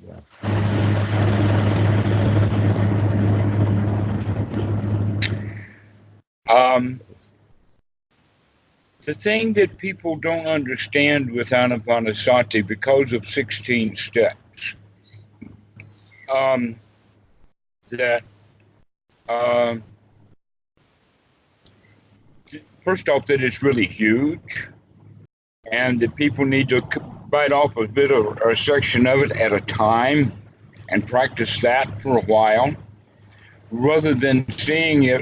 Yeah. The thing that people don't understand with Anapanasati, because of 16 steps, um, that um, first off, that it's really huge, and that people need to bite off a bit of a section of it at a time and practice that for a while, rather than seeing it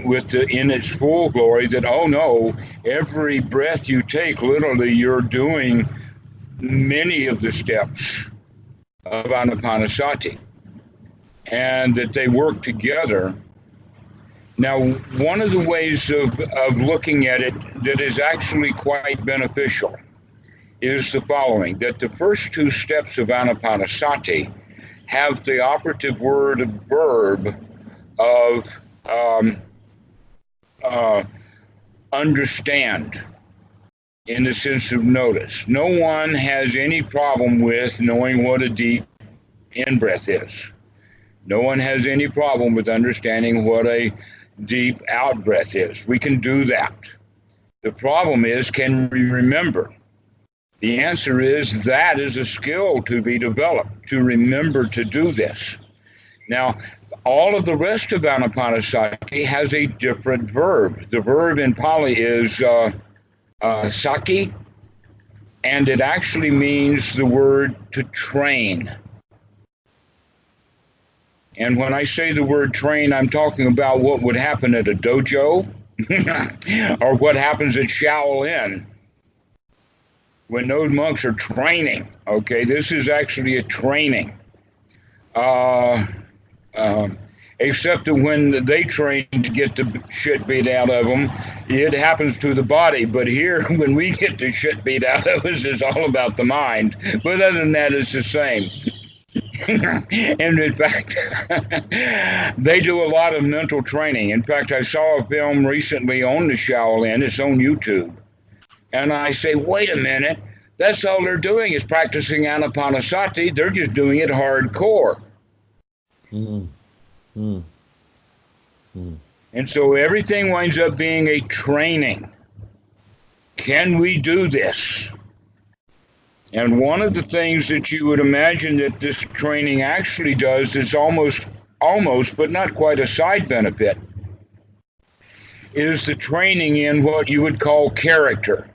in its full glory. That, oh no, every breath you take, literally, you're doing many of the steps of Anapanasati, and that they work together. Now, one of the ways of looking at it that is actually quite beneficial is the following: that the first two steps of Anapanasati have the operative verb of um, uh, understand, in the sense of notice. No one has any problem with knowing what a deep in breath is. No one has any problem with understanding what a deep out breath is. We can do that. The problem is, can we remember? The answer is that is a skill to be developed, to remember to do this. Now, all of the rest of Anapanasati has a different verb. The verb in Pali is sati, and it actually means the word to train. And when I say the word train, I'm talking about what would happen at a dojo or what happens at Shaolin when those monks are training. Okay, this is actually a training. Uh, uh, Except that when they train to get the shit beat out of them, it happens to the body. But here, when we get the shit beat out of us, it's all about the mind. But other than that, it's the same. And in fact, they do a lot of mental training. In fact, I saw a film recently on the Shaolin. It's on YouTube. And I say, wait a minute. That's all they're doing is practicing Anapanasati. They're just doing it hardcore. Mm. Mm. Mm. And so everything winds up being a training. Can we do this? And one of the things that you would imagine that this training actually does is almost, but not quite a side benefit, is the training in what you would call character.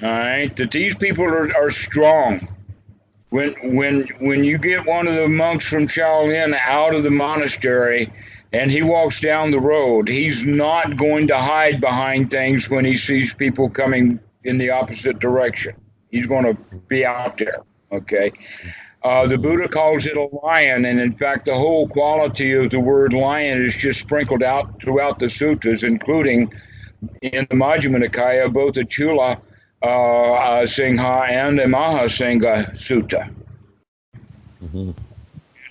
All right, that these people are strong. When you get one of the monks from Shaolin out of the monastery and he walks down the road, he's not going to hide behind things when he sees people coming in the opposite direction. He's going to be out there. Okay. The Buddha calls it a lion, and in fact, the whole quality of the word lion is just sprinkled out throughout the suttas, including in the Majjhima Nikaya, both the Chula Singha and the Mahasingha Sutta. Mm-hmm.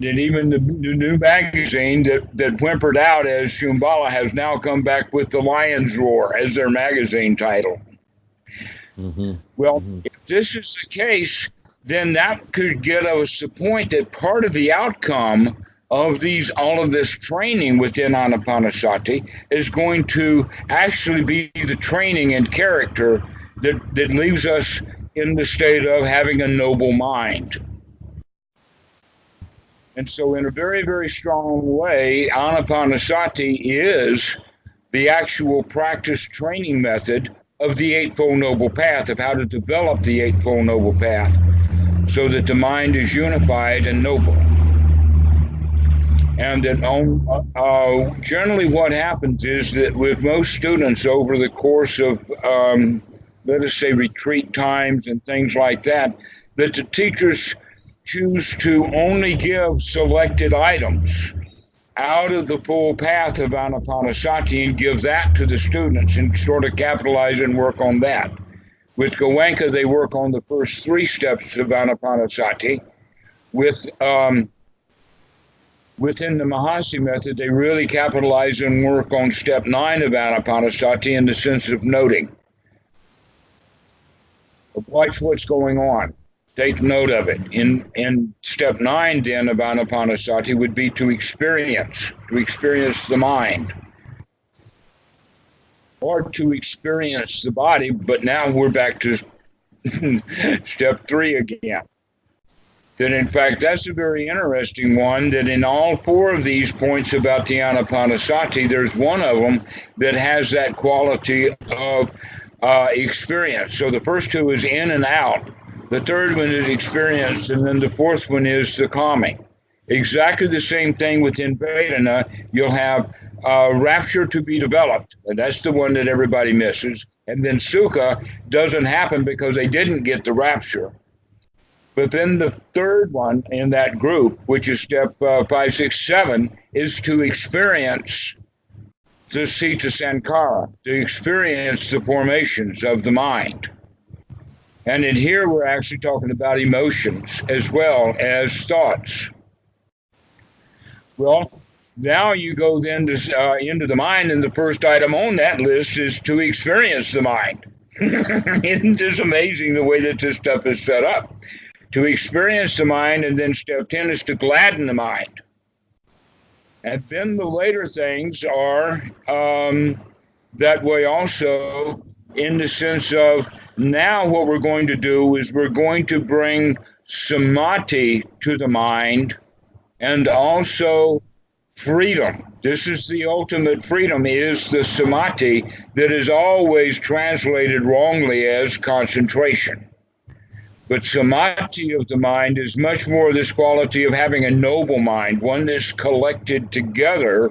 And even the new magazine that whimpered out as Shambhala has now come back with the Lion's Roar as their magazine title. Mm-hmm. Well, Mm-hmm. if this is the case, then that could get us the point that part of the outcome of all of this training within Anapanasati is going to actually be the training and character that leaves us in the state of having a noble mind. And so, in a very, very strong way, Anapanasati is the actual practice training method of the Eightfold Noble Path, of how to develop the Eightfold Noble Path so that the mind is unified and noble. And that generally what happens is that with most students over the course of, let us say, retreat times and things like that, that the teachers choose to only give selected items out of the full path of Anapanasati and give that to the students and sort of capitalize and work on that. With Goenka, they work on the first three steps of Anapanasati. Within the Mahasi method, they really capitalize and work on step 9 of Anapanasati in the sense of noting. Watch what's going on. Take note of it. In step 9 then of Anapanasati would be to experience the mind, or to experience the body, but now we're back to step 3 again. That in fact, that's a very interesting one, that in all 4 of these points about the Anapanasati, there's one of them that has that quality of experience. So the first 2 is in and out. The third one is experience, and then the fourth one is the calming. Exactly the same thing within Vedana. You'll have rapture to be developed, and that's the one that everybody misses. And then Sukkah doesn't happen because they didn't get the rapture. But then the third one in that group, which is step 5, 6, 7, is to experience the sita sankara, to experience the formations of the mind. And in here, we're actually talking about emotions as well as thoughts. Well, now you go then to, into the mind, and the first item on that list is to experience the mind. Isn't this amazing the way that this stuff is set up? To experience the mind, and then step 10 is to gladden the mind. And then the later things are that way also, in the sense of now what we're going to do is we're going to bring samadhi to the mind, and also freedom. This is the ultimate freedom, is the samadhi that is always translated wrongly as concentration. But samadhi of the mind is much more this quality of having a noble mind, one that's collected together,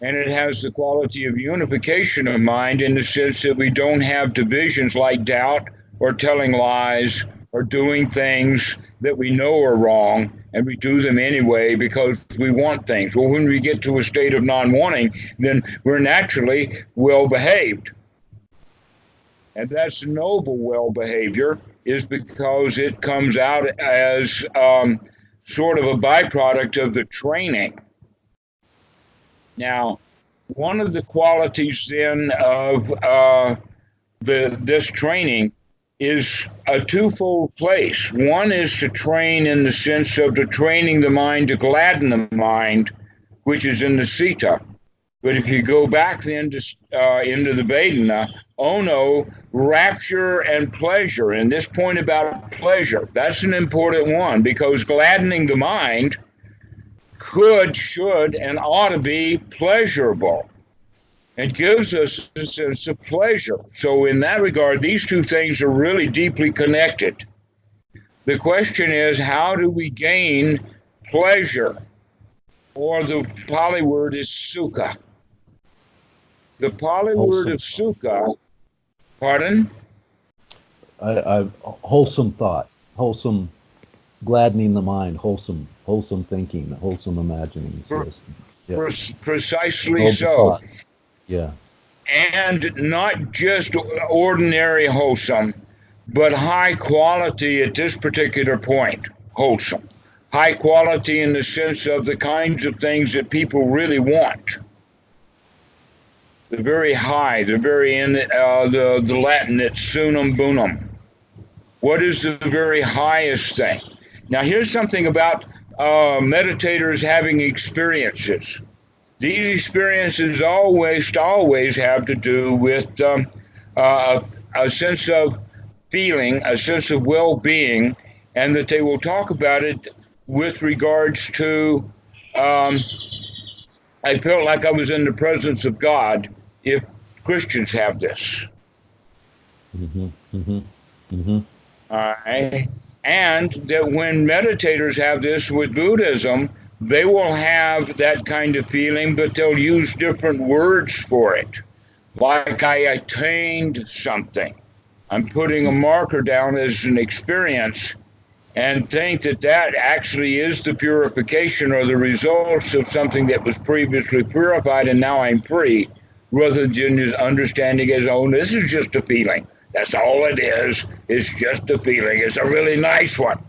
and it has the quality of unification of mind in the sense that we don't have divisions like doubt or telling lies or doing things that we know are wrong, and we do them anyway because we want things. Well, when we get to a state of non-wanting, then we're naturally well-behaved. And that's noble well behavior, is because it comes out as sort of a byproduct of the training. Now, one of the qualities then of this training is a twofold place. One is to train in the sense of to training the mind to gladden the mind, which is in the Sita. But if you go back then to, into the Vedana, no, rapture and pleasure, and this point about pleasure, that's an important one, because gladdening the mind could, should, and ought to be pleasurable. It gives us a sense of pleasure. So in that regard, these two things are really deeply connected. The question is, how do we gain pleasure? Or the Pali word is Sukkah. The Pali word of Sukkah, pardon? Wholesome thought, wholesome, gladdening the mind, wholesome thinking, wholesome imaginings. Yes. Yeah. Precisely so. Thought. Yeah. And not just ordinary wholesome, but high quality at this particular point, wholesome. High quality in the sense of the kinds of things that people really want. The very high, the very in the Latin, it's sunum bunum. What is the very highest thing? Now, here's something about meditators having experiences. These experiences always have to do with a sense of feeling, a sense of well-being, and that they will talk about it with regards to, I felt like I was in the presence of God, if Christians have this. Mm-hmm, mm-hmm, mm-hmm. All right. And that when meditators have this with Buddhism, they will have that kind of feeling, but they'll use different words for it. Like, I attained something. I'm putting a marker down as an experience, and think that that actually is the purification or the results of something that was previously purified and now I'm free, rather than just understanding as, oh, this is just a feeling. That's all it is. It's just a feeling. It's a really nice one.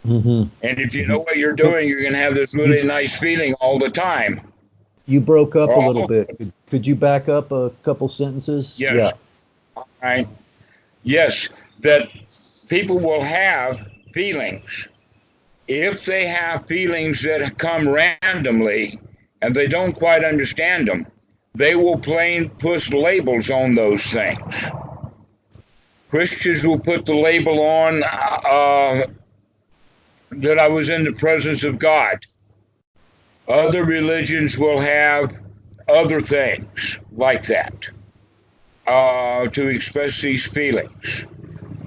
Mm-hmm. And if you know what you're doing, you're going to have this really nice feeling all the time. You broke up a little bit. Could you back up a couple sentences? Yes. Yeah. Right. Yes, that people will have feelings. If they have feelings that come randomly and they don't quite understand them, they will put labels on those things. Christians will put the label on that I was in the presence of God. Other religions will have other things like that to express these feelings.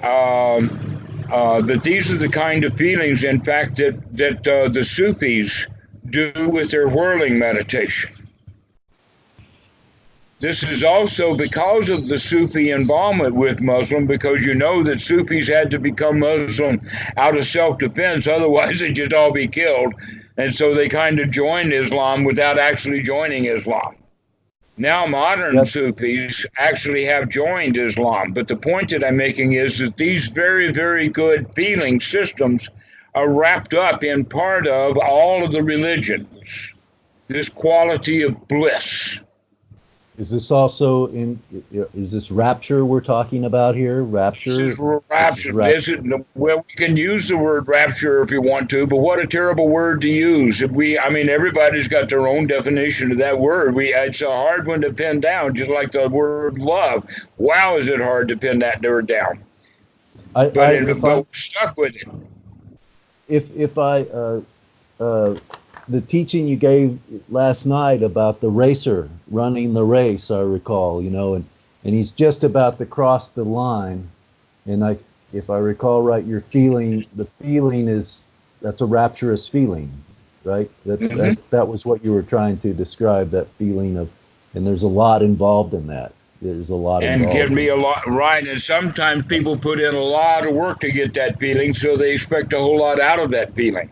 That these are the kind of feelings, in fact, that the Sufis do with their whirling meditation. This is also because of the Sufi involvement with Muslim, because you know that Sufis had to become Muslim out of self-defense, otherwise they'd just all be killed. And so they kind of joined Islam without actually joining Islam. Now modern Sufis actually have joined Islam. But the point that I'm making is that these very, very good feeling systems are wrapped up in part of all of the religions, this quality of bliss. Is this also is this rapture we're talking about here? Rapture? This is rapture. Well, we can use the word rapture if you want to, but what a terrible word to use. Everybody's got their own definition of that word. It's a hard one to pin down, just like the word love. Wow, is it hard to pin that word down. But we're stuck with it. The teaching you gave last night about the racer running the race, I recall, and he's just about to cross the line. And if I recall right, the feeling that's a rapturous feeling, right? That was what you were trying to describe, that feeling of, and there's a lot involved in that. There's a lot and give me a lot, right? And sometimes people put in a lot of work to get that feeling, so they expect a whole lot out of that feeling.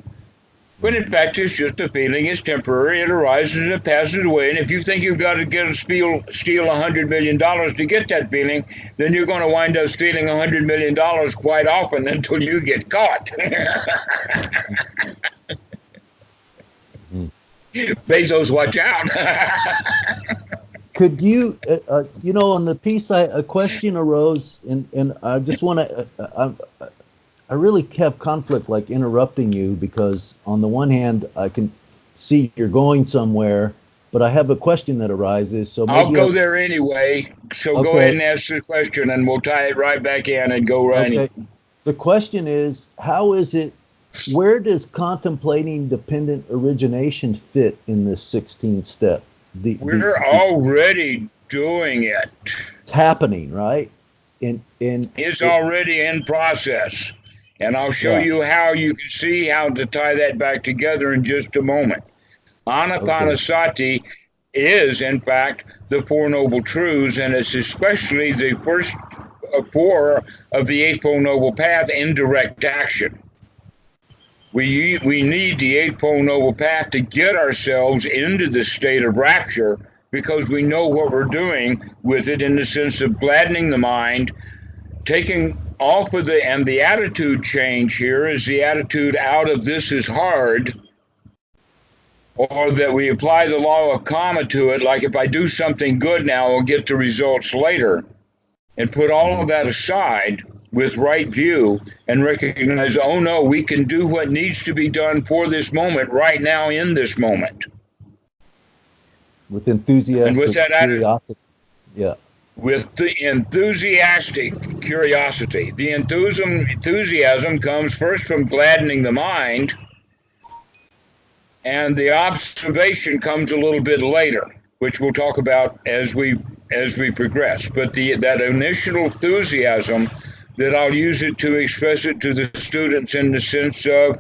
But in fact, it's just a feeling. It's temporary. It arises and it passes away. And if you think you've got to steal $100 million to get that feeling, then you're going to wind up stealing $100 million quite often until you get caught. Bezos, watch out. Could you, on the piece, a question arose, and I just want to, I really have conflict, like interrupting you, because on the one hand, I can see you're going somewhere, but I have a question that arises. So I'll go there anyway. So go ahead and ask the question, and we'll tie it right back in and go running. Okay. The question is, where does contemplating dependent origination fit in this 16th step? We're already doing it. It's happening, right? It's already in process. And I'll show you how you can see how to tie that back together in just a moment. Anapanasati is, in fact, the Four Noble Truths, and it's especially the first four of the Eightfold Noble Path in direct action. We need the Eightfold Noble Path to get ourselves into the state of rapture, because we know what we're doing with it, in the sense of gladdening the mind, taking off of and the attitude change here is the attitude out of this is hard, or that we apply the law of karma to it, like if I do something good now, I'll get the results later, and put all of that aside with right view and recognize, oh no, we can do what needs to be done for this moment right now in this moment. With enthusiasm and with that curiosity. With the enthusiastic curiosity. The enthusiasm comes first from gladdening the mind, and the observation comes a little bit later, which we'll talk about as we progress. But that initial enthusiasm, that I'll use it to express it to the students in the sense of,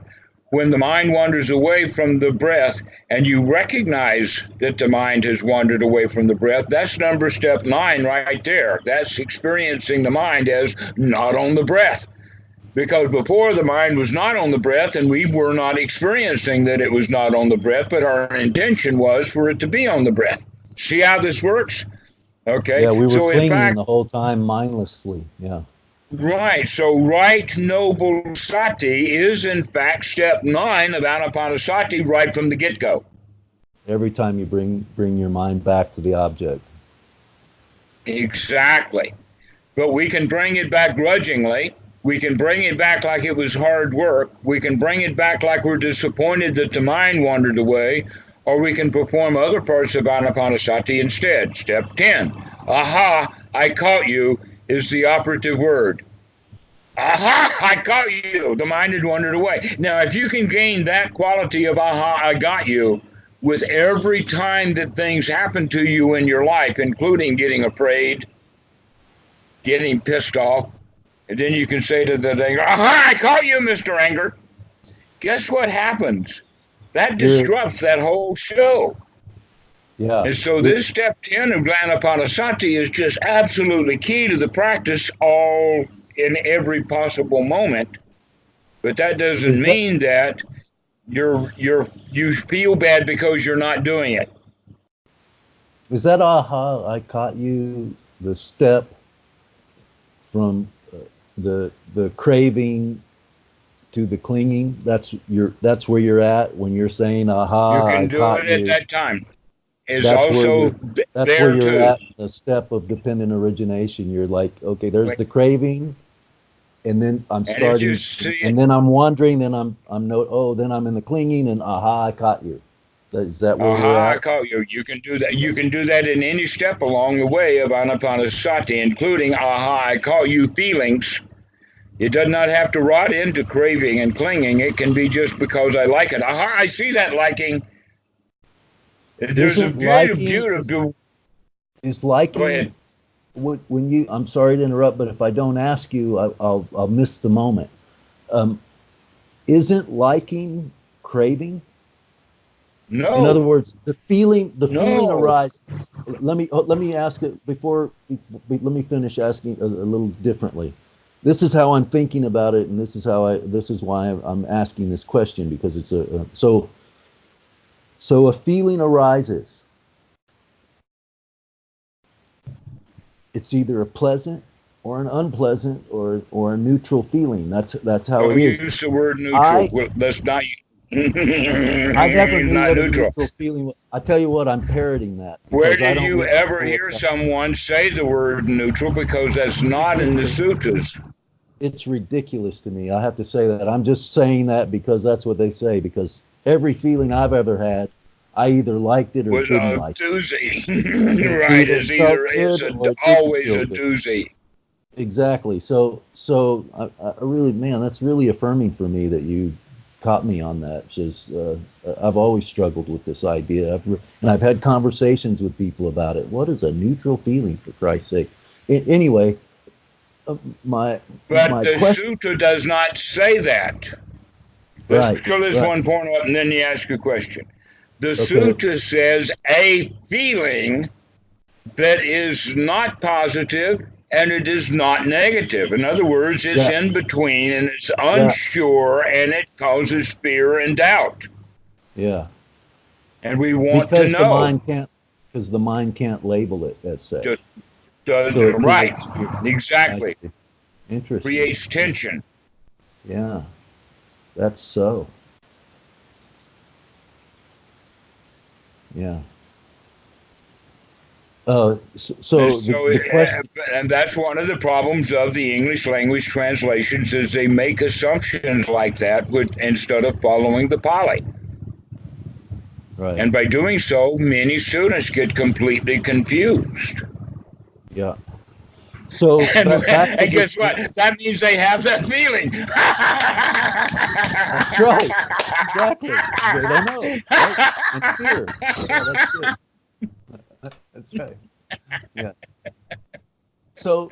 when the mind wanders away from the breath and you recognize that the mind has wandered away from the breath, that's step 9 right there. That's experiencing the mind as not on the breath. Because before, the mind was not on the breath, and we were not experiencing that it was not on the breath, but our intention was for it to be on the breath. See how this works? Okay. Yeah, we were clinging the whole time mindlessly. Yeah. Right. So right noble sati is, in fact, step 9 of Anapanasati right from the get-go. Every time you bring your mind back to the object. Exactly. But we can bring it back grudgingly. We can bring it back like it was hard work. We can bring it back like we're disappointed that the mind wandered away, or we can perform other parts of Anapanasati instead. Step 10. Aha, I caught you is the operative word. Aha, I caught you. The mind had wandered away. Now, if you can gain that quality of aha, I got you, with every time that things happen to you in your life, including getting afraid, getting pissed off, and then you can say to the thing, aha, I caught you, Mr. Anger. Guess what happens? That disrupts that whole show. Yeah. And so this step 10 of Anapanasati is just absolutely key to the practice all in every possible moment. But that doesn't mean that you feel bad because you're not doing it. Is that aha, I caught you, the step from the craving to the clinging? That's where you're at when you're saying aha, you can I do caught it you. at that time. Is That's also that's where you're too. at, the step of dependent origination. You're like, okay, there's the craving, and then I'm starting, and then I'm wondering, then I'm then I'm in the clinging, and aha, I caught you. Is that where we're at? I caught you. You can do that. You can do that in any step along the way of Anapanasati, including aha, I call you feelings. It does not have to rot into craving and clinging. It can be just because I like it. Aha, I see that liking. There's a beautiful. Is liking? Go ahead. When you, I'm sorry to interrupt, but if I don't ask you, I'll miss the moment. Isn't liking craving? No. In other words, the feeling arises. Let me ask it before. Let me finish asking a little differently. This is how I'm thinking about it, and this is why I'm asking this question, because it's so a feeling arises. It's either a pleasant or an unpleasant or a neutral feeling. That's how it is. Use the word neutral. That's not. I never knew what a neutral feeling was. I tell you what, I'm parroting that. Where did you ever hear someone say the word neutral? Because that's not in the sutras. It's ridiculous to me. I have to say that. I'm just saying that because that's what they say. Because every feeling I've ever had, I either liked it or didn't like it. Doozy. Right, it's always a doozy. Exactly. So I really, man, that's really affirming for me that you caught me on that. Just I've always struggled with this idea, and I've had conversations with people about it. What is a neutral feeling, for Christ's sake? Anyway, my sutra does not say that. Let's clear this one point up, and then you ask a question. The sutra says a feeling that is not positive and it is not negative. In other words, it's in between and it's unsure and it causes fear and doubt. Yeah. And we want to know. Because the mind can't label it as such. Right. Exactly. Interesting. Creates tension. Yeah. That's so. Yeah. And that's one of the problems of the English language translations is they make assumptions like that instead of following the Pali. Right. And by doing so, many students get completely confused. Yeah. So and guess what? That means they have that feeling. That's right. Exactly. They don't know. Right? And fear. Yeah, that's good. That's right. Yeah. So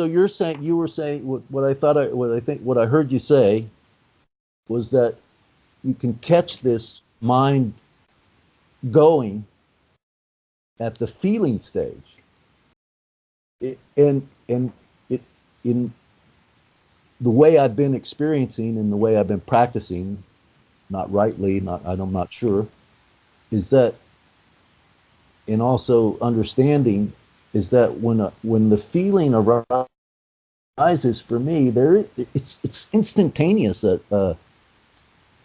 you were saying what I heard you say was that you can catch this mind going at the feeling stage. In the way I've been experiencing and the way I've been practicing, not rightly, I'm not sure, is that, and also understanding, is that when the feeling arises for me, it's instantaneous.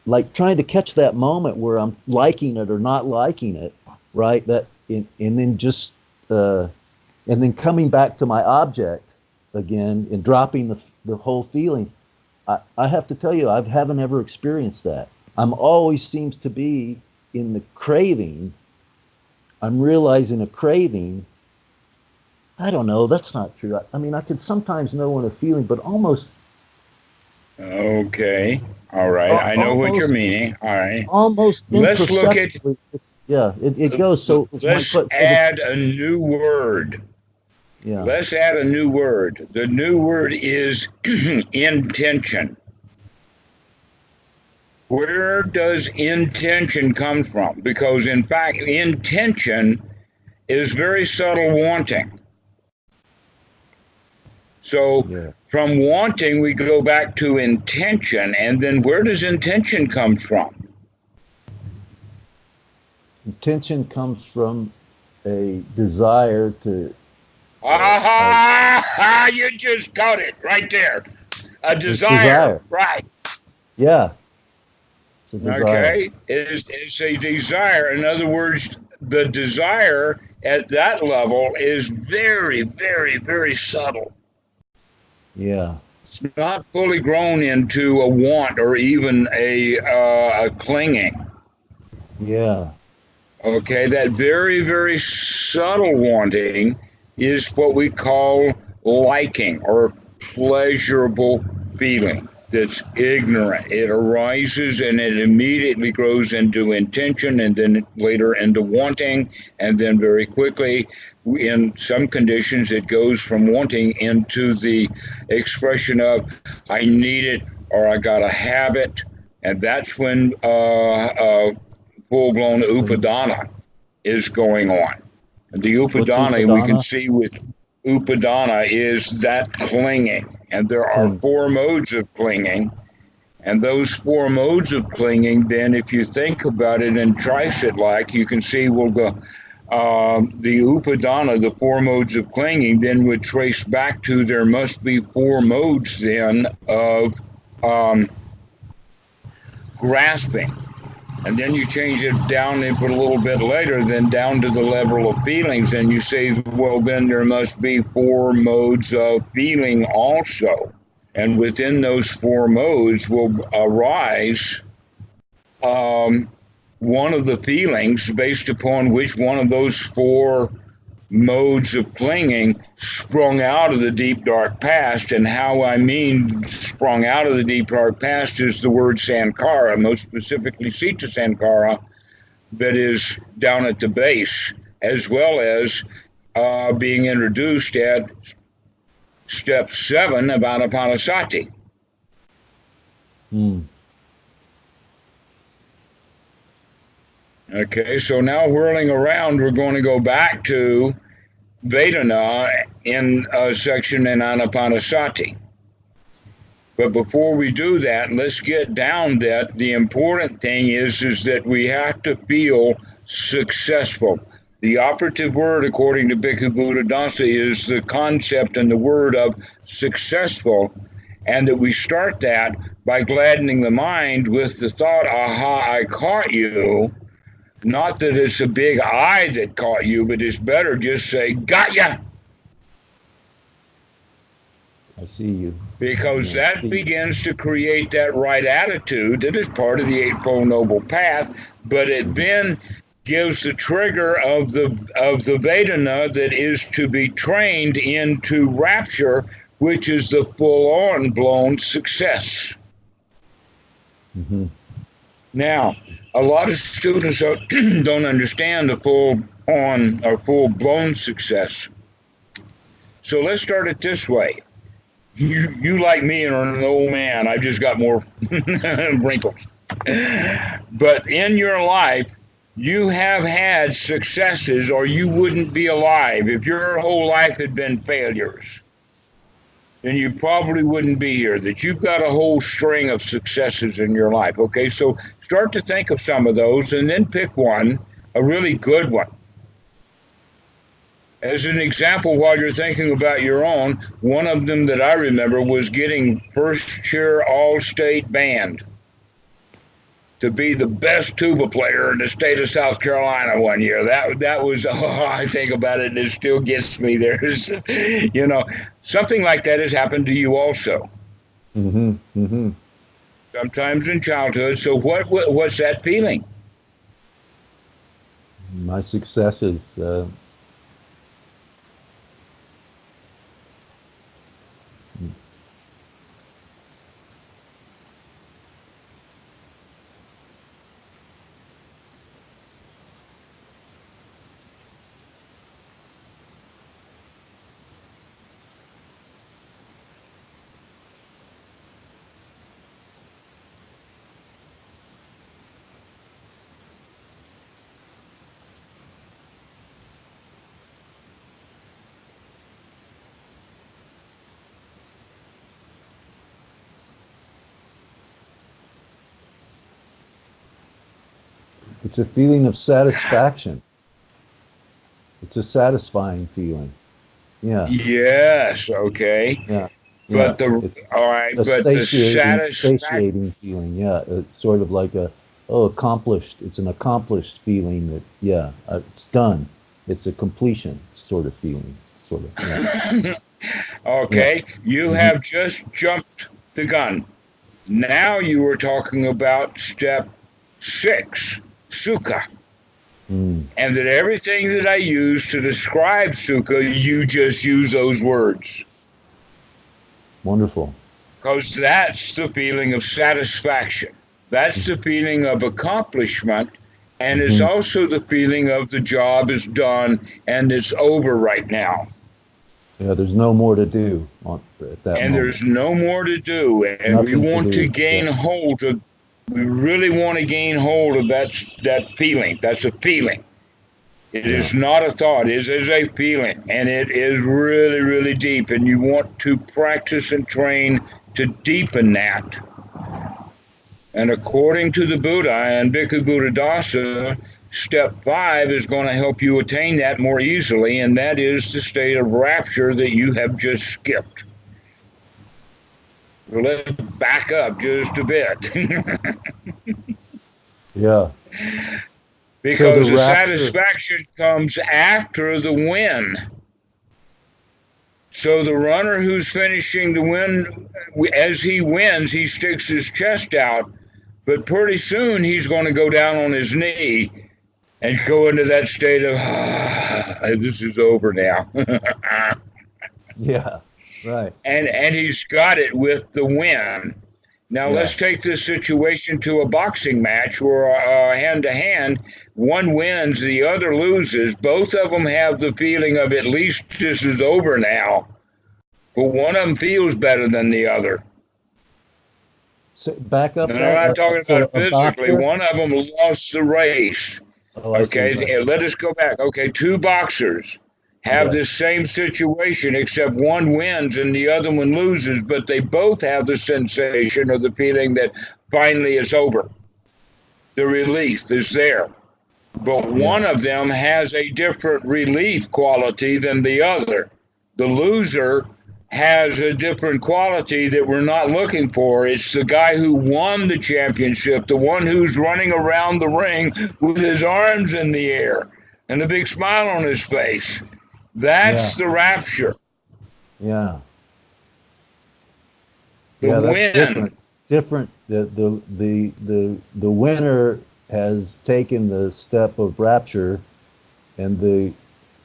Like trying to catch that moment where I'm liking it or not liking it, right? And then coming back to my object again and dropping the whole feeling. I have to tell you, I haven't ever experienced that. I'm always seems to be in the craving. I'm realizing a craving. I don't know. That's not true. I mean, I can sometimes know when a feeling, but almost. Okay. All right. I know what you're Almost, meaning. All right. almost Let's look at, imperceptibly. Yeah, it goes. So it's my let's so add a new word. yeah. Let's add a new word. The new word is intention. Where does intention come from? Because in fact, intention is very subtle wanting. So Yeah. from wanting, we go back to intention. And then where does intention come from? Intention comes from a desire to. Aha! You just got it right there. A It's desire, desire. right? Yeah, it's a desire. Okay, it's a desire. In other words, the desire at that level is very, very, very subtle. Yeah. It's not fully grown into a want or even a clinging. Yeah. Okay, that very, very subtle wanting is what we call liking or pleasurable feeling. That's ignorant. It arises and it immediately grows into intention and then later into wanting. And then very quickly, in some conditions, it goes from wanting into the expression of, I need it or I got to have it. And that's when full-blown And upadana is going on. And the what's upadana we can upadana? see with upadana is that clinging. And there are Cling. four modes of clinging. And those four modes of clinging, then if you think about it and trace it like, you can see, well, the upadana, the four modes of clinging, then would trace back to there must be four modes then of grasping. And then you change it down and put a little bit later, then down to the level of feelings, and you say, well, then there must be four modes of feeling also. And within those four modes will arise one of the feelings based upon which one of those four modes of clinging sprung out of the deep dark past. And how I mean sprung out of the deep dark past is the word sankara, most specifically sita sankara, that is down at the base, as well as being introduced at step 7 of Anapanasati. Hmm. Okay, so now whirling around, we're going to go back to Vedana in a section in Anapanasati. But before we do that, let's get down that the important thing is that we have to feel successful. The operative word, according to Bhikkhu Buddhadasa, is the concept and the word of successful, and that we start that by gladdening the mind with the thought, aha, I caught you. Not that it's a big I that caught you, but it's better just say, got ya. I see you. Because Yeah, that begins to create that right attitude that is part of the Eightfold Noble Path, but it then gives the trigger of the Vedana that is to be trained into rapture, which is the full-on blown success. Mm-hmm. Now, a lot of students don't understand the full-on or full-blown success. So let's start it this way. You like me are an old man. I've just got more wrinkles. But in your life, you have had successes or you wouldn't be alive. If your whole life had been failures, then you probably wouldn't be here. That you've got a whole string of successes in your life. Okay, so start to think of some of those and then pick one, a really good one. As an example, while you're thinking about your own, one of them that I remember was getting first chair all-state band. to be the best tuba player in the state of South Carolina one year. That was, I think about it and it still gets me. There's, something like that has happened to you also. Mm-hmm. Mm-hmm. Sometimes in childhood. So what's that feeling? My successes. It's a feeling of satisfaction. It's a satisfying feeling. Yeah. Yes. Okay. Yeah. Yeah. But the It's all right. a But the satisfaction. satiating feeling. Yeah. It's sort of like accomplished. It's an accomplished feeling that, yeah, it's done. It's a completion sort of feeling. Sort of. Yeah. Okay. Yeah. You Hmm. have just jumped the gun. Now you were talking about step 6, Sukkah. Mm. And that everything that I use to describe Sukkah, you just use those words. Wonderful. Because that's the feeling of satisfaction. That's the feeling of accomplishment. And it's Hmm. also the feeling of the job is done and it's over right now. Yeah. There's no more to do at that And moment. there's no more to do. And we Nothing to want to do. gain Yeah. hold of, we really want to gain hold of that feeling. That's a feeling. It Yeah. is not a thought, it is a feeling, and it is really, really deep. And you want to practice and train to deepen that. And according to the Buddha and Bhikkhu Buddhadasa, step 5 is going to help you attain that more easily, and that is the state of rapture that you have just skipped. Well, let's back up just a bit. Yeah. So the Because the rapture. satisfaction comes after the win. So the runner who's finishing the win, as he wins, he sticks his chest out, but pretty soon he's going to go down on his knee and go into that state of, this is over now. Yeah. Right. and he's got it with the win. Now Yeah. let's take this situation to a boxing match where hand to hand, one wins, the other loses. Both of them have the feeling of at least this is over now, but one of them feels better than the other. So back up And I'm that. not talking So about a physically. boxer. One of them lost the race. Oh, I see. Right. Okay, let us go back. Okay, two boxers have Yeah. this same situation, except one wins and the other one loses, but they both have the sensation or the feeling that finally it's over. The relief is there. But Yeah. one of them has a different relief quality than the other. The loser has a different quality that we're not looking for. It's the guy who won the championship, the one who's running around the ring with his arms in the air and a big smile on his face. Yeah. That's the rapture, Yeah. the Yeah. That's win. different. Different. The winner has taken the step of rapture, and the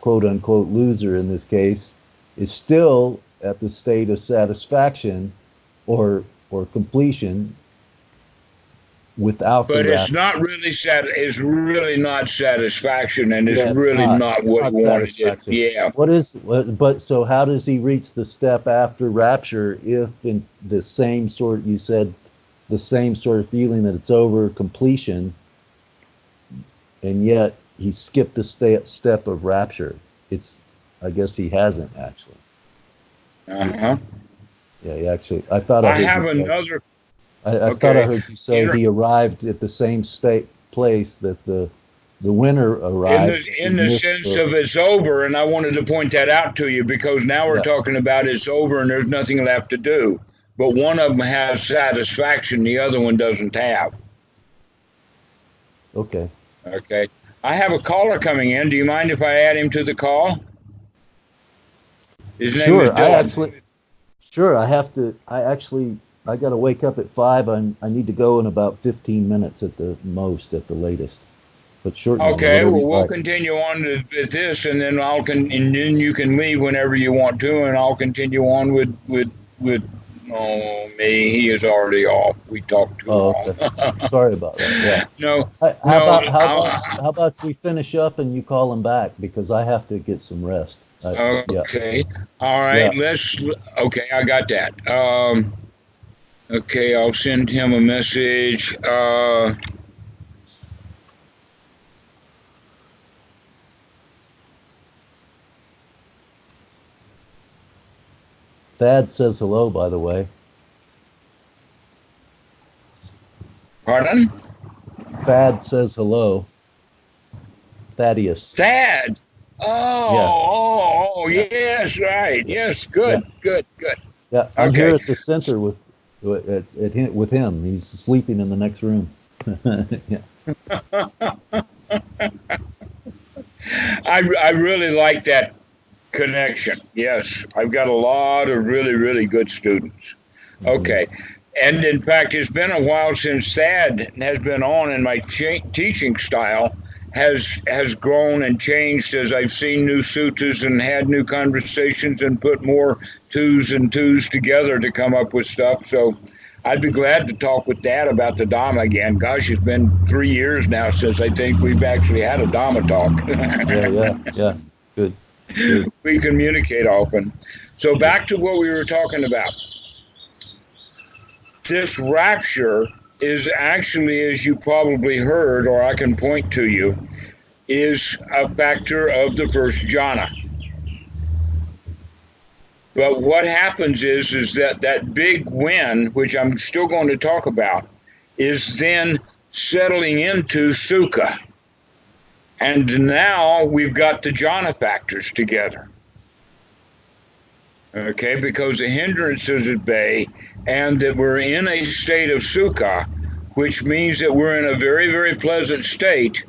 quote unquote loser in this case is still at the state of satisfaction or completion without the But it's rapture. not really it's really not satisfaction, and it's Yeah, it's really not. not It's what he not wanted it. satisfaction. Yeah. But so how does he reach the step after rapture if in the same sort you said the same sort of feeling that it's over completion, and yet he skipped the step of rapture? It's I guess he hasn't actually. Uh-huh. Yeah, he actually. I thought I I heard you have say. another. I thought I Okay. heard you say In he arrived at the same state place that the winner in arrived. the He in the missed sense the. of it's over, and I wanted to point that out to you because now we're Yeah. talking about it's over and there's nothing left to do. But one of them has satisfaction, the other one doesn't have. Okay. Okay. I have a caller coming in. Do you mind if I add him to the call? His name is Sure. Dylan. Sure. I got to wake up at 5. I need to go in about 15 minutes at the most, at the latest. But certainly, Okay, whatever well, you we'll like. continue on with this, and then and then you can leave whenever you want to, and I'll continue on with. Oh, me, he is already off. We talked too Oh, long. okay. Sorry about that. Yeah. No, How no. about how about we finish up and you call him back because I have to get some rest. Yeah. Okay, all Yeah. right. Okay, I got that. Okay, I'll send him a message. Thad says hello, by the way. Pardon? Thad says hello. Thaddeus. Thad. Yeah. Yeah. Yes, right. Yes, Yeah. good, good, good. Yeah. I'm here Okay. at the center with him. He's sleeping in the next room. Yeah. I really like that connection. Yes, I've got a lot of really, really good students. Mhm. Okay. And in fact, it's been a while since Thad has been on, and my teaching style has grown and changed as I've seen new suttas and had new conversations and put more twos and twos together to come up with stuff. So I'd be glad to talk with Dad about the Dhamma again. Gosh, it's been 3 years now since I think we've actually had a Dhamma Yeah. talk. Yeah. Yeah. Good. Good. We communicate often. So Yeah. back to what we were talking about. This rapture is actually, as you probably heard, or I can point to you, is a factor of the first jhana. But what happens is that big wind, which I'm still going to talk about, is then settling into Sukkah. And now we've got the jhana factors together. Okay, because the hindrance is at bay, and that we're in a state of Sukkah, which means that we're in a very, very pleasant state.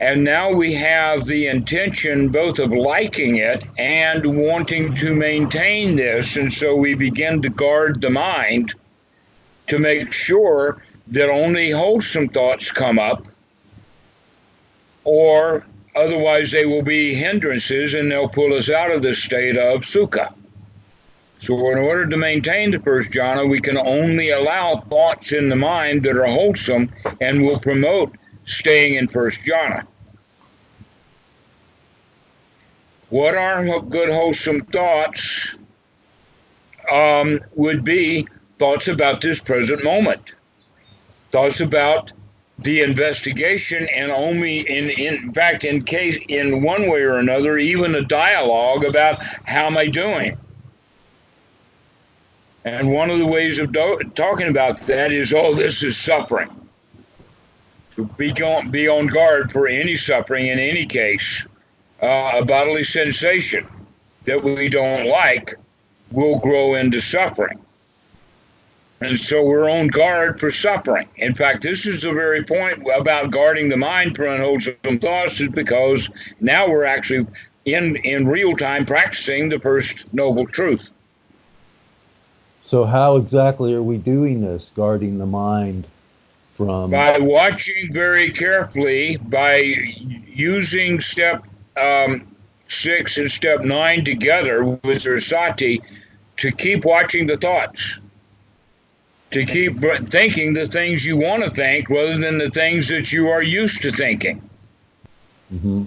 And now we have the intention both of liking it and wanting to maintain this. And so we begin to guard the mind to make sure that only wholesome thoughts come up, or otherwise they will be hindrances and they'll pull us out of the state of Sukkah. So in order to maintain the first jhana, we can only allow thoughts in the mind that are wholesome and will promote staying in first jhana. What are good wholesome thoughts? Would be thoughts about this present moment, thoughts about the investigation, and only in fact in one way or another, even a dialogue about how am I doing. And one of the ways of talking about that is, oh, this is suffering. So be on guard for any suffering in any case. A bodily sensation that we don't like will grow into suffering. And so we're on guard for suffering. In fact, this is the very point about guarding the mind for unwholesome thoughts, is because now we're actually in real time practicing the first noble truth. So how exactly are we doing this, guarding the mind from? By watching very carefully, by using step 6 and step 9 together with their sati, to keep watching the thoughts, to keep thinking the things you want to think rather than the things that you are used to thinking. Mm-hmm.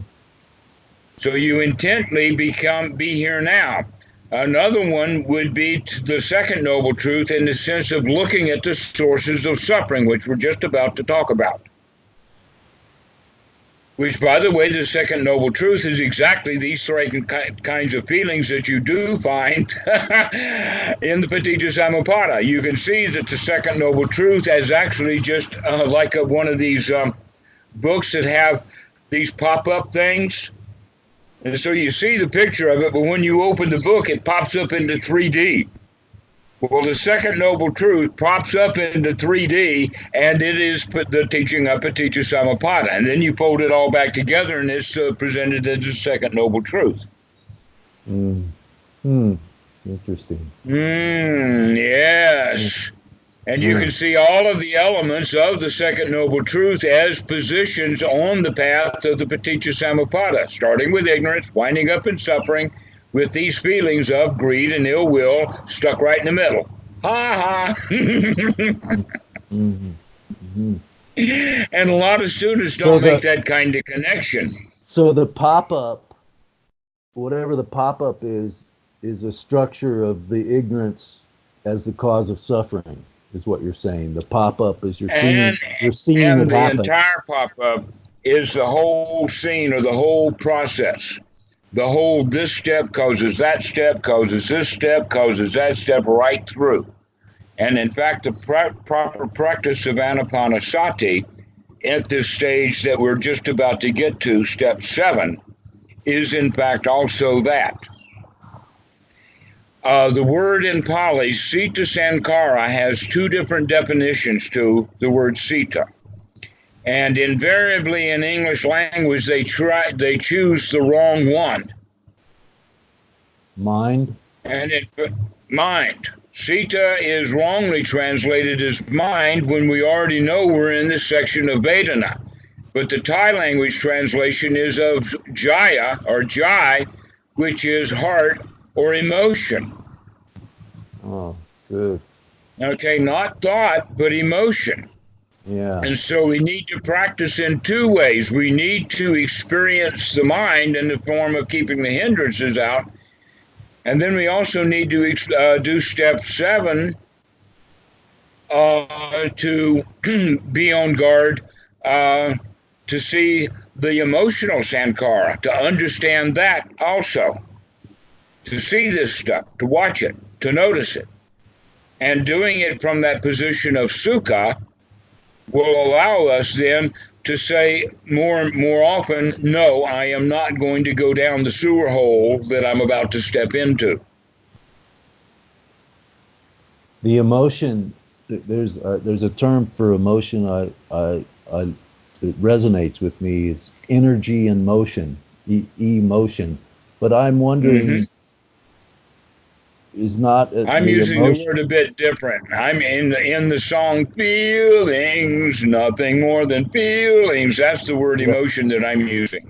So you intently be here now. Another one would be the second noble truth, in the sense of looking at the sources of suffering, which we're just about to talk about. Which, by the way, the second noble truth is exactly these three kinds of feelings that you do find in the Paticca You can see that the second noble truth is actually just like one of these books that have these pop-up things. And so you see the picture of it, but when you open the book, it pops up into 3D. Well, the second noble truth pops up into 3D, and it is the teaching of Paticca Samuppada. And then you fold it all back together, and it's presented as the second noble truth. Mm. Hmm. Interesting. Yes. And you can see all of the elements of the second noble truth as positions on the path of the Paticca Samuppada, starting with ignorance, winding up in suffering, with these feelings of greed and ill will stuck right in the middle. Ha ha! And a lot of students don't make that kind of connection. So the pop-up, whatever the pop-up is a structure of the ignorance as the cause of suffering, is what you're saying. The pop-up is you're seeing and it the happen. Entire pop-up is the whole scene or the whole process. The whole this step causes that step, causes this step, causes that step, right through. And in fact, the proper practice of Anapanasati at this stage that we're just about to get to, step 7, is in fact also that. The word in Pali, sita sankara, has 2 different definitions to the word sita. And invariably in English language, they choose the wrong one. Mind? And mind. Sita is wrongly translated as mind when we already know we're in this section of Vedana. But the Thai language translation is of Jaya or Jai, which is heart or emotion. Oh, good. Okay, not thought, but emotion. Yeah. And so we need to practice in 2 ways. We need to experience the mind in the form of keeping the hindrances out. And then we also need to do step 7 to be on guard to see the emotional sankara, to understand that also, to see this stuff, to watch it, to notice it. And doing it from that position of Sukkah will allow us then to say more often, no, I am not going to go down the sewer hole that I'm about to step into. The emotion, there's a term for emotion it resonates with me, is energy and motion, emotion. But I'm wondering, is not I'm using the word a bit different. I'm in the song feelings, nothing more than feelings. That's the word emotion that I'm using.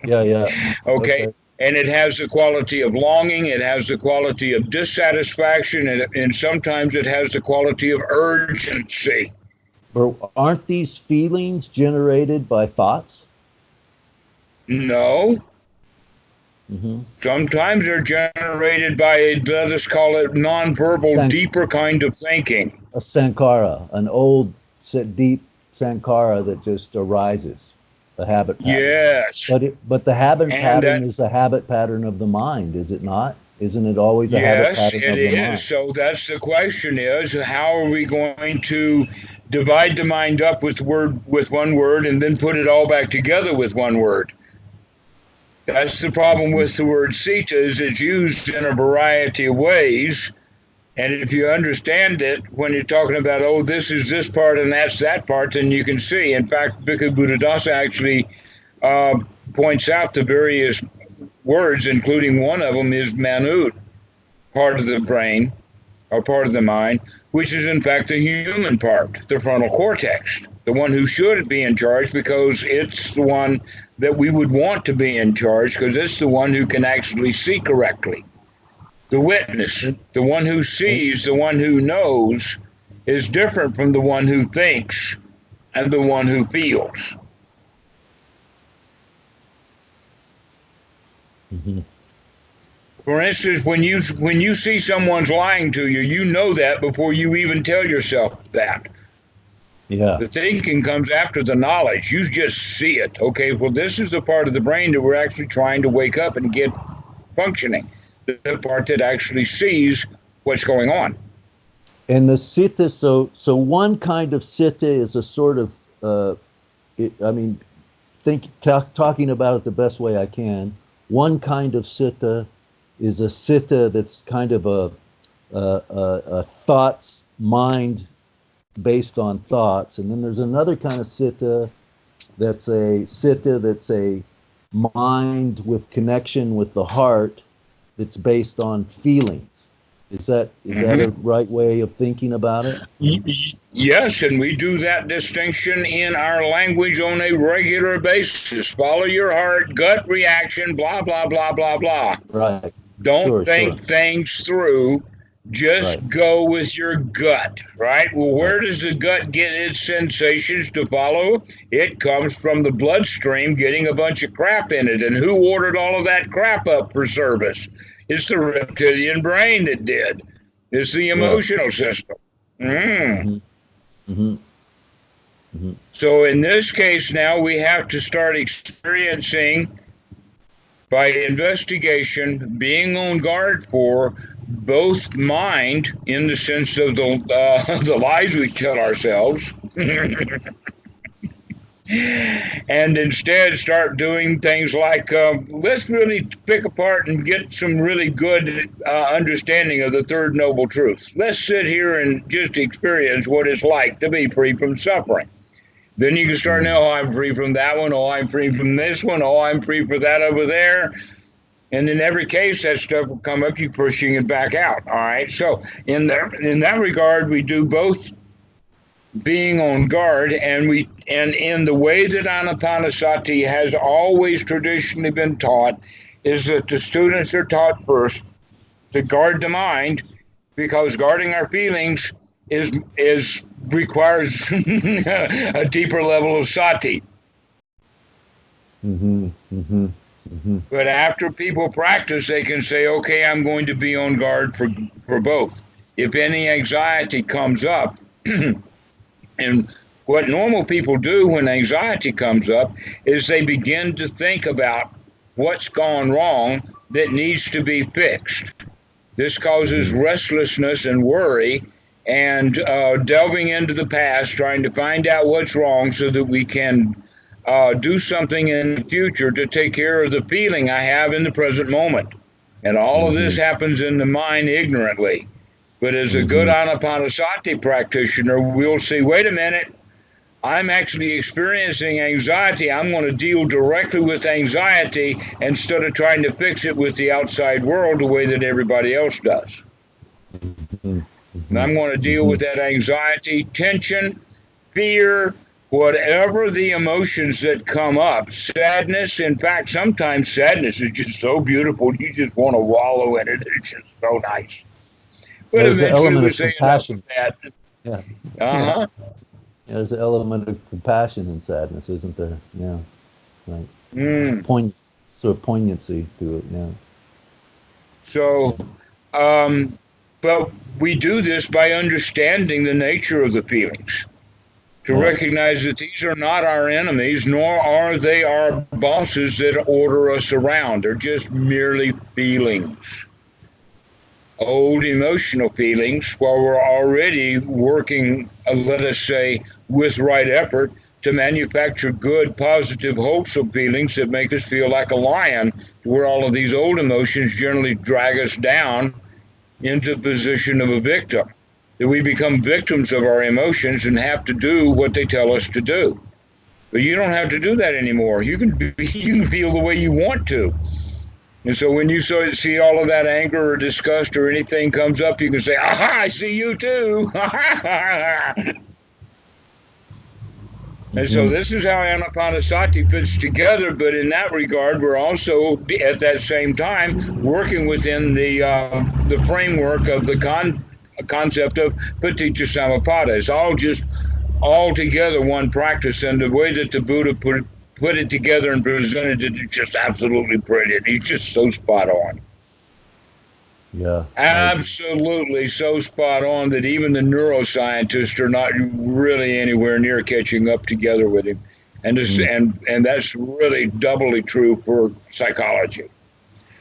Yeah. Okay. And it has the quality of longing, it has the quality of dissatisfaction, and sometimes it has the quality of urgency. But aren't these feelings generated by thoughts? No. Sometimes they're generated by, let us call it, nonverbal, deeper kind of thinking. A sankara, an old, deep sankara that just arises, the habit pattern. Yes. But the habit pattern is a habit pattern of the mind, is it not? Isn't it always a habit pattern of the mind? Yes, it is. So that's the question: is how are we going to divide the mind up with one word and then put it all back together with one word? That's the problem with the word sita, is it's used in a variety of ways. And if you understand it, when you're talking about, oh, this is this part and that's that part, then you can see. In fact, Bhikkhu Buddhadasa actually points out the various words, including one of them is manut, part of the brain or part of the mind, which is in fact the human part, the frontal cortex, the one who should be in charge, because it's the one that we would want to be in charge, because it's the one who can actually see correctly. The witness, the one who sees, the one who knows, is different from the one who thinks and the one who feels. For instance, when you see someone's lying to you, you know that before you even tell yourself that. Yeah. The thinking comes after the knowledge. You just see it. Okay, well, this is the part of the brain that we're actually trying to wake up and get functioning. The part that actually sees what's going on. And the sita, so one kind of sita is a sort of, talking about it the best way I can, one kind of sita is a sita that's kind of thoughts, mind based on thoughts, and then there's another kind of citta that's a mind with connection with the heart that's based on feelings. Is that a right way of thinking about it? Yes, and we do that distinction in our language on a regular basis. Follow your heart, gut reaction, blah, blah, blah, blah, blah. Right. Don't think things through. Just go with your gut, right? Well, where does the gut get its sensations to follow? It comes from the bloodstream getting a bunch of crap in it. And who ordered all of that crap up for service? It's the reptilian brain that did. It's the emotional system. So in this case now, we have to start experiencing, by investigation, being on guard for both mind, in the sense of the lies we tell ourselves, and instead start doing things like, let's really pick apart and get some really good understanding of the third noble truth. Let's sit here and just experience what it's like to be free from suffering. Then you can start, oh, I'm free from that one, oh, I'm free from this one, oh, I'm free for that over there. And in every case, that stuff will come up, you pushing it back out. All right. So in that regard, we do both being on guard, and in the way that Anapanasati has always traditionally been taught, is that the students are taught first to guard the mind, because guarding our feelings requires a deeper level of sati. But after people practice, they can say, okay, I'm going to be on guard for both. If any anxiety comes up, and what normal people do when anxiety comes up is they begin to think about what's gone wrong that needs to be fixed. This causes restlessness and worry, and delving into the past, trying to find out what's wrong so that we can do something in the future to take care of the feeling I have in the present moment. And all of this happens in the mind ignorantly. But as a good Anapanasati practitioner, we'll see, wait a minute, I'm actually experiencing anxiety. I'm going to deal directly with anxiety instead of trying to fix it with the outside world the way that everybody else does. And I'm going to deal with that anxiety, tension, fear, whatever the emotions that come up, sadness. In fact, sometimes sadness is just so beautiful, you just want to wallow in it. It's just so nice. But there's eventually we say compassion. That. Yeah. Yeah, there's an element of compassion in sadness, isn't there? Yeah. Right. Sort of poignancy to it, yeah. So, but we do this by understanding the nature of the feelings. To recognize that these are not our enemies, nor are they our bosses that order us around. They're just merely feelings. Old emotional feelings, while we're already working, let us say, with right effort to manufacture good, positive, wholesome feelings that make us feel like a lion, where all of these old emotions generally drag us down into the position of a victim. That we become victims of our emotions and have to do what they tell us to do. But you don't have to do that anymore. You can feel the way you want to. And so when you see all of that anger or disgust or anything comes up, you can say, aha, I see you too. And so this is how Anapanasati fits together. But in that regard, we're also at that same time working within the framework of the concept of paticca samuppada. It's all together one practice, and the way that the Buddha put it together and presented it is just absolutely brilliant. He's just so spot on. Yeah. Absolutely so spot on that even the neuroscientists are not really anywhere near catching up together with him. And and that's really doubly true for psychology.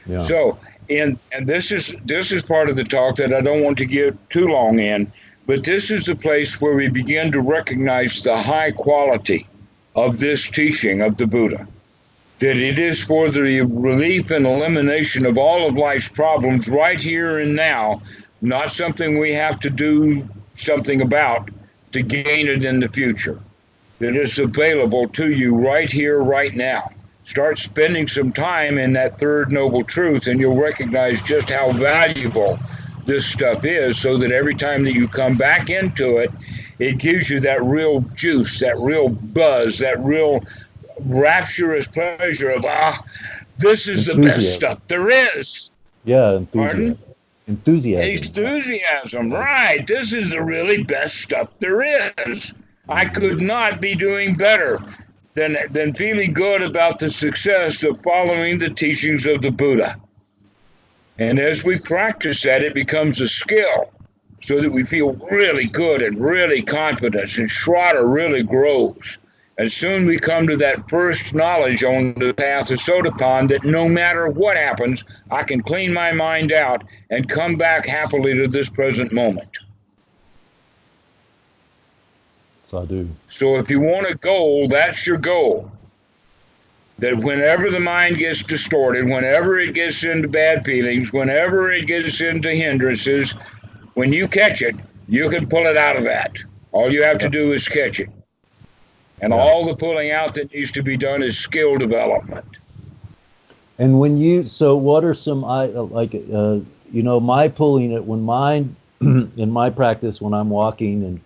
Yeah. So and this is part of the talk that I don't want to get too long in, but this is the place where we begin to recognize the high quality of this teaching of the Buddha, that it is for the relief and elimination of all of life's problems right here and now, not something we have to do something about to gain it in the future. That is available to you right here, right now. Start spending some time in that third noble truth, and you'll recognize just how valuable this stuff is, so that every time that you come back into it, it gives you that real juice, that real buzz, that real rapturous pleasure of, this is the best Enthusiasm. stuff there is. Yeah, Pardon? enthusiasm. Enthusiasm. Enthusiasm, right. This is the really best stuff there is. I Mm-hmm. could not be doing better than feeling good about the success of following the teachings of the Buddha. And as we practice that, it becomes a skill, so that we feel really good and really confident, and Shraddha really grows. And soon we come to that first knowledge on the path of Sotapan, that no matter what happens, I can clean my mind out and come back happily to this present moment. Sadhu. So if you want a goal, that's your goal. That whenever the mind gets distorted, whenever it gets into bad feelings, whenever it gets into hindrances, when you catch it, you can pull it out of that. All you have to do is catch it. And all the pulling out that needs to be done is skill development. And when you, so what are some, my pulling it, when mine, in my practice, when I'm walking, and,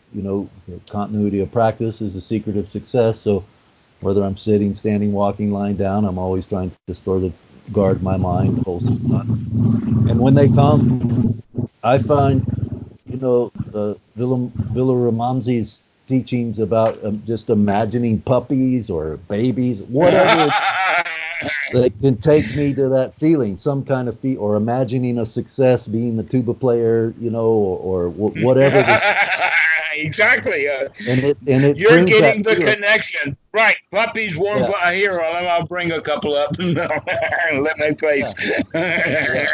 continuity of practice is the secret of success. So whether I'm sitting, standing, walking, lying down, I'm always trying to sort of guard my mind, wholesome thoughts. And when they come, I find, Villa teachings about just imagining puppies or babies, whatever that can take me to that feeling, some kind of or imagining a success, being the tuba player, or whatever. Exactly. And it You're getting the feeling. Connection, right? Puppies, warm. Here, I'll bring a couple up. Let me place. Yeah.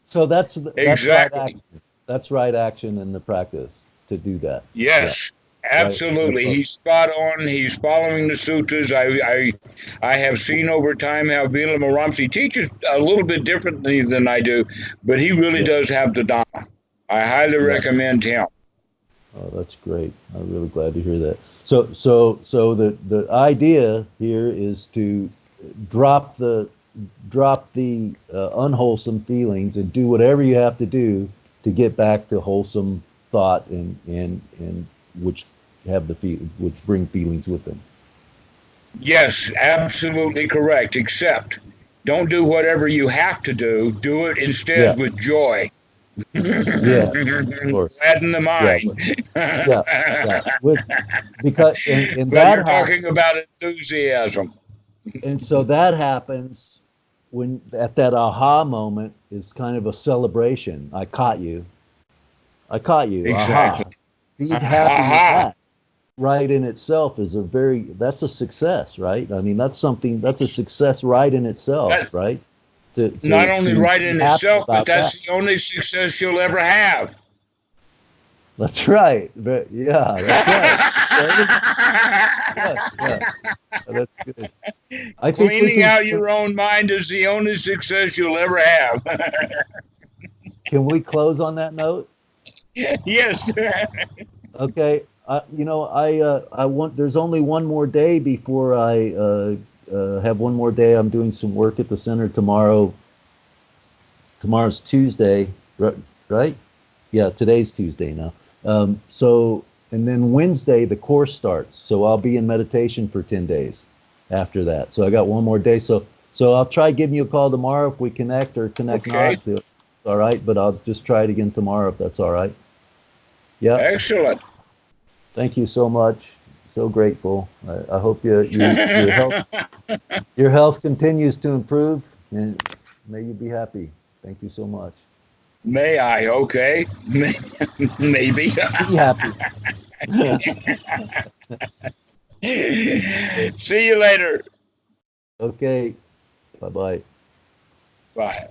So that's exactly. right action. That's right action in the practice to do that. Yes. Absolutely, right. He's spot on. He's following the sutras. I have seen over time how Vila Maramsi teaches a little bit differently than I do, but he really does have the Dhamma. I highly recommend him. Oh, that's great. I'm really glad to hear that. So the idea here is to drop the unwholesome feelings and do whatever you have to do to get back to wholesome thought and which have which bring feelings with them. Yes, absolutely correct. Except don't do whatever you have to do. Do it instead with joy. Yeah, of course. Gladden the mind. Because and but that you're talking about enthusiasm. And so that happens when at that aha moment is kind of a celebration. I caught you. Exactly. Aha. Being happy with that, right, in itself is that's a success, right? I mean, that's a success right in itself, right? Not only right in itself, but that's the only success you'll ever have. That's right. That's right. That's good. I think cleaning out your own mind is the only success you'll ever have. Can we close on that note? Yes. Okay. I want. There's only one more day before I have one more day. I'm doing some work at the center tomorrow. Tomorrow's Tuesday, right? Yeah, today's Tuesday now. And then Wednesday the course starts. So I'll be in meditation for 10 days after that. So I got one more day. So I'll try giving you a call tomorrow if we connect or connect not. It's all right, but I'll just try it again tomorrow if that's all right. Yeah. Excellent. Thank you so much. So grateful. I hope your health continues to improve, and may you be happy. Thank you so much. May I? Okay. Maybe. Be happy. See you later. Okay. Bye-bye. Bye.